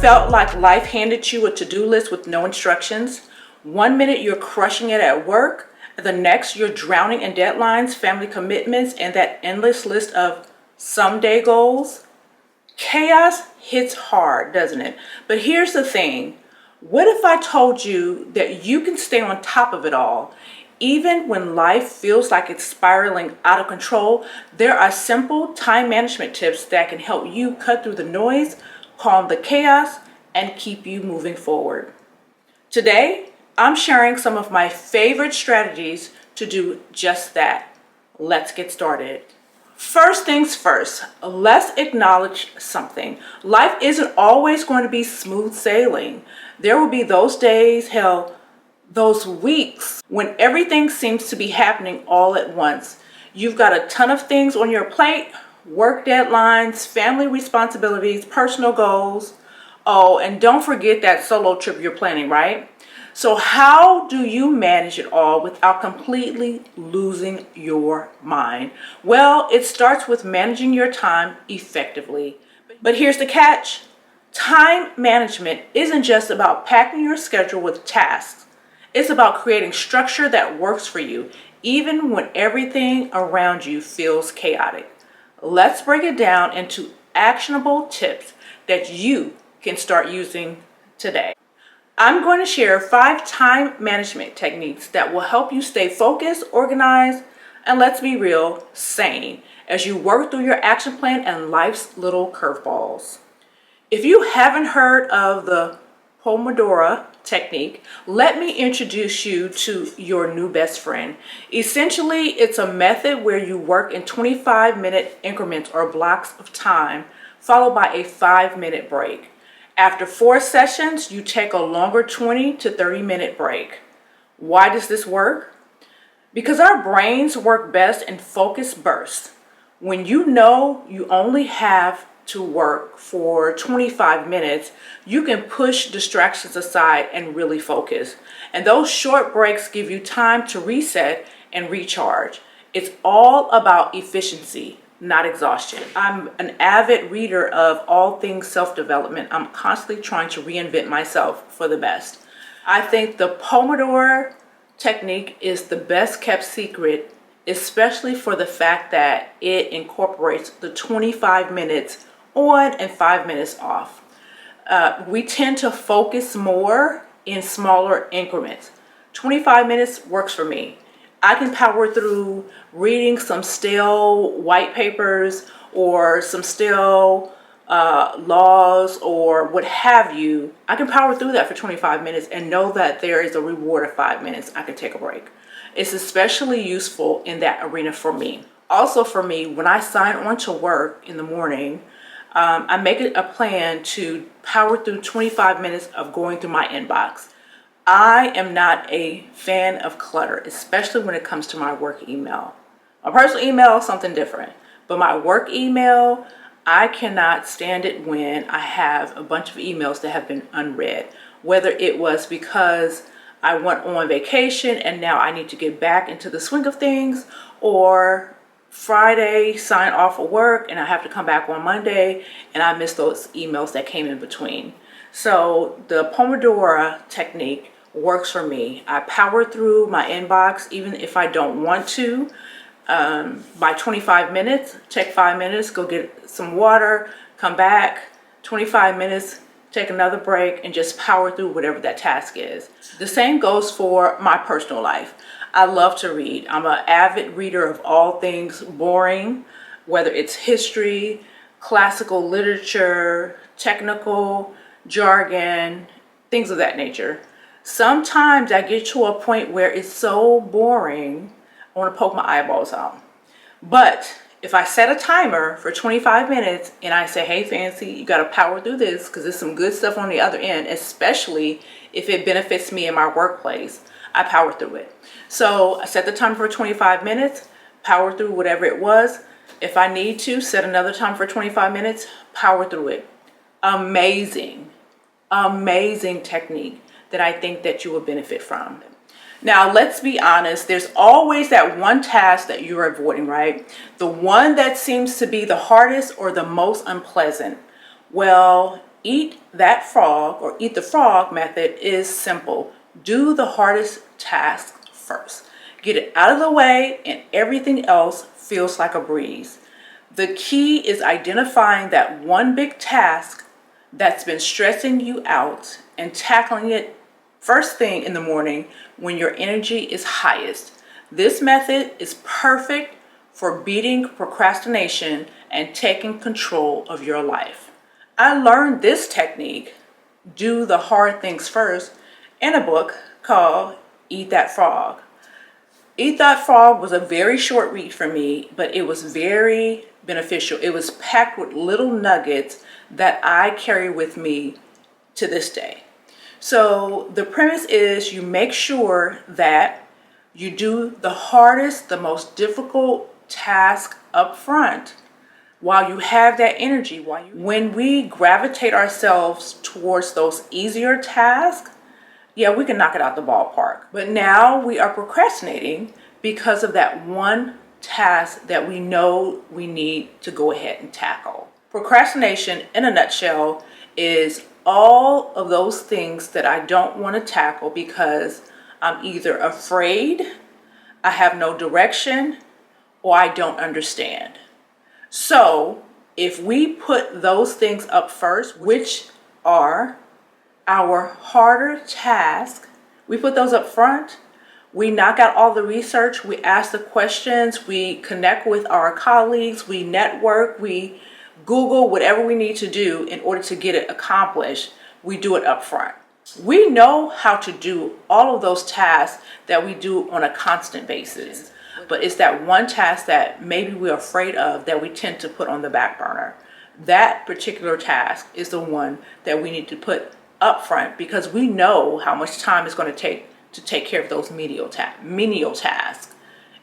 felt like life handed you a to-do list with no instructions? One minute you're crushing it at work, and the next you're drowning in deadlines, family commitments, and that endless list of someday goals? Chaos hits hard, doesn't it? But here's the thing. What if I told you that you can stay on top of it all? Even when life feels like it's spiraling out of control, there are simple time management tips that can help you cut through the noise, calm the chaos, and keep you moving forward. Today, I'm sharing some of my favorite strategies to do just that. Let's get started. First things first, let's acknowledge something. Life isn't always going to be smooth sailing. There will be those days, hell, those weeks when everything seems to be happening all at once. You've got a ton of things on your plate, work deadlines, family responsibilities, personal goals. Oh, and don't forget that solo trip you're planning, right? So how do you manage it all without completely losing your mind? Well, it starts with managing your time effectively. But here's the catch. Time management isn't just about packing your schedule with tasks. It's about creating structure that works for you, even when everything around you feels chaotic. Let's break it down into actionable tips that you can start using today. I'm going to share 5 time management techniques that will help you stay focused, organized, and let's be real, sane as you work through your action plan and life's little curveballs. If you haven't heard of the Pomodoro technique, let me introduce you to your new best friend. Essentially, it's a method where you work in 25-minute increments or blocks of time, followed by a 5-minute break. After 4 sessions, you take a longer 20 to 30-minute break. Why does this work? Because our brains work best in focused bursts. When you know you only have to work for 25 minutes, you can push distractions aside and really focus. And those short breaks give you time to reset and recharge. It's all about efficiency, not exhaustion. I'm an avid reader of all things self-development. I'm constantly trying to reinvent myself for the best. I think the Pomodoro technique is the best kept secret, especially for the fact that it incorporates the 25 minutes on and 5 minutes off. We tend to focus more in smaller increments. 25 minutes works for me. I can power through reading some stale white papers or some stale laws or what have you. I can power through that for 25 minutes and know that there is a reward of 5 minutes. I can take a break. It's especially useful in that arena for me. Also for me, when I sign on to work in the morning, I make it a plan to power through 25 minutes of going through my inbox. I am not a fan of clutter, especially when it comes to my work email. My personal email is something different, but my work email, I cannot stand it when I have a bunch of emails that have been unread, whether it was because I went on vacation and now I need to get back into the swing of things, or Friday, sign off of work, and I have to come back on Monday, and I miss those emails that came in between. So the Pomodoro technique works for me. I power through my inbox, even if I don't want to, by 25 minutes, take 5 minutes, go get some water, come back, 25 minutes, take another break, and just power through whatever that task is. The same goes for my personal life. I love to read. I'm an avid reader of all things boring, whether it's history, classical literature, technical jargon, things of that nature. Sometimes I get to a point where it's so boring, I want to poke my eyeballs out. But if I set a timer for 25 minutes and I say, hey, Fancy, you got to power through this because there's some good stuff on the other end, especially if it benefits me in my workplace, I power through it. So I set the timer for 25 minutes, power through whatever it was. If I need to, set another time for 25 minutes, power through it. Amazing, amazing technique that I think that you will benefit from. Now, let's be honest, there's always that one task that you're avoiding, right? The one that seems to be the hardest or the most unpleasant. Well, eat that frog or eat the frog method is simple. Do the hardest task first. Get it out of the way and everything else feels like a breeze. The key is identifying that one big task that's been stressing you out and tackling it first thing in the morning when your energy is highest. This method is perfect for beating procrastination and taking control of your life. I learned this technique, do the hard things first, in a book called Eat That Frog. Eat That Frog was a very short read for me, but it was very beneficial. It was packed with little nuggets that I carry with me to this day. So the premise is you make sure that you do the hardest, the most difficult task up front while you have that energy. When we gravitate ourselves towards those easier tasks, yeah, we can knock it out the ballpark. But now we are procrastinating because of that one task that we know we need to go ahead and tackle. Procrastination, in a nutshell, is all of those things that I don't want to tackle because I'm either afraid, I have no direction, or I don't understand. So if we put those things up first, which are our harder tasks, we put those up front, we knock out all the research, we ask the questions, we connect with our colleagues, we network, we Google whatever we need to do in order to get it accomplished, we do it up front. We know how to do all of those tasks that we do on a constant basis, but it's that one task that maybe we're afraid of that we tend to put on the back burner. That particular task is the one that we need to put up front because we know how much time it's going to take care of those menial tasks.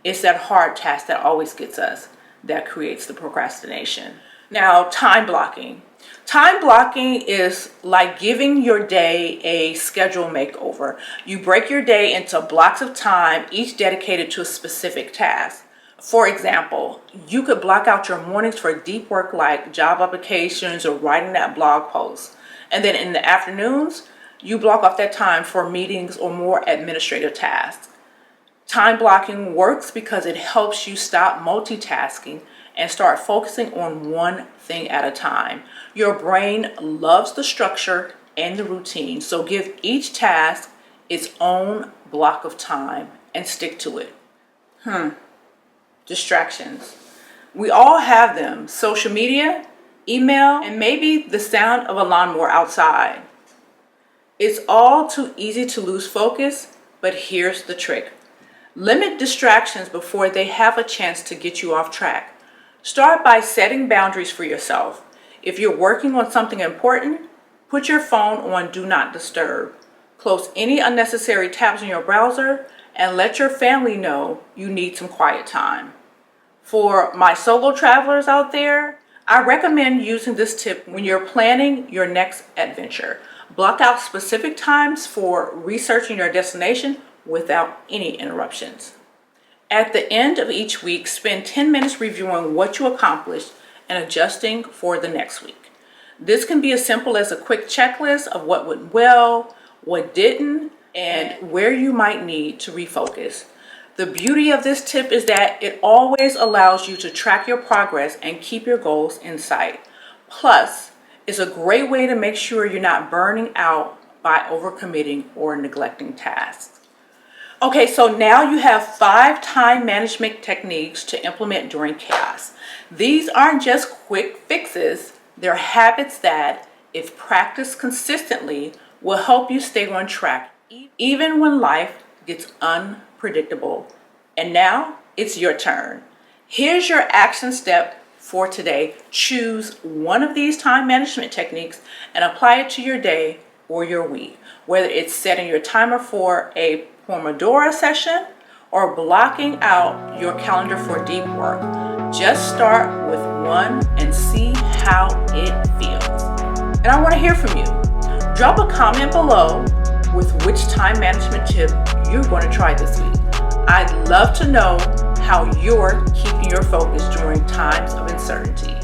It's that hard task that always gets us, that creates the procrastination. Now, time blocking. Time blocking is like giving your day a schedule makeover. You break your day into blocks of time, each dedicated to a specific task. For example, you could block out your mornings for deep work like job applications or writing that blog post. And then in the afternoons, you block off that time for meetings or more administrative tasks. Time blocking works because it helps you stop multitasking and start focusing on one thing at a time. Your brain loves the structure and the routine, so give each task its own block of time and stick to it. Distractions. We all have them. Social media, email, and maybe the sound of a lawnmower outside. It's all too easy to lose focus, but here's the trick. Limit distractions before they have a chance to get you off track. Start by setting boundaries for yourself. If you're working on something important, put your phone on Do Not Disturb. Close any unnecessary tabs in your browser and let your family know you need some quiet time. For my solo travelers out there, I recommend using this tip when you're planning your next adventure. Block out specific times for researching your destination without any interruptions. At the end of each week, spend 10 minutes reviewing what you accomplished and adjusting for the next week. This can be as simple as a quick checklist of what went well, what didn't, and where you might need to refocus. The beauty of this tip is that it always allows you to track your progress and keep your goals in sight. Plus, it's a great way to make sure you're not burning out by overcommitting or neglecting tasks. Okay, so now you have 5 time management techniques to implement during chaos. These aren't just quick fixes, they're habits that, if practiced consistently, will help you stay on track, even when life gets unpredictable. And now, it's your turn. Here's your action step for today. Choose one of these time management techniques and apply it to your day or your week, whether it's setting your timer for a Pomodoro session or blocking out your calendar for deep work. Just start with one and see how it feels. And I want to hear from you. Drop a comment below with which time management tip you're going to try this week. I'd love to know how you're keeping your focus during times of uncertainty.